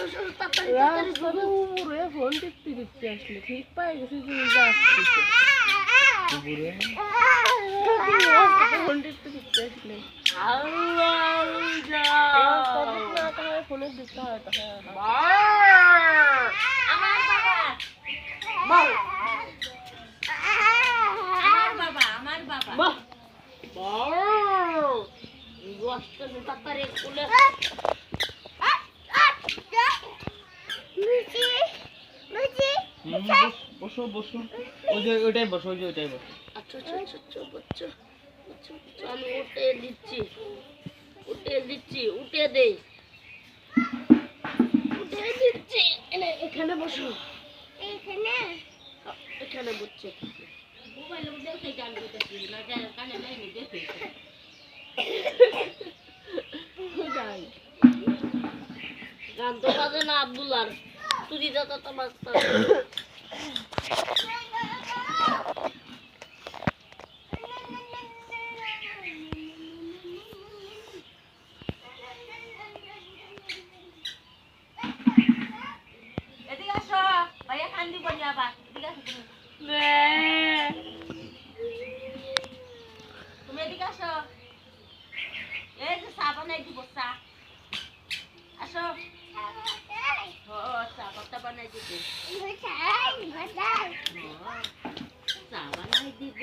রাস্তার উপরে ফোন টিপতে টিপতে আসলে ঠিক পাই গেছি যে যাচ্ছি ফোন টিপতে টিপতে আসলে ফোনের দিতে হয় বসো বসো ওই যে ওইটাই বসো ওই যে ওইটাই বসো আচ্ছা আচ্ছা আচ্ছা আচ্ছা বাচ্চা আমি উঠে দিচ্ছি উঠে দেই উঠে দিচ্ছি এখানে বসো এখানে বসছে গান তো বাজে না আব্দুল্লার তুই যত তো বাজতা তুমি এদিকে আসো এই যে চা বানাই দিব চা আসো চা পাতা বানাই দিব চা বানাই দিব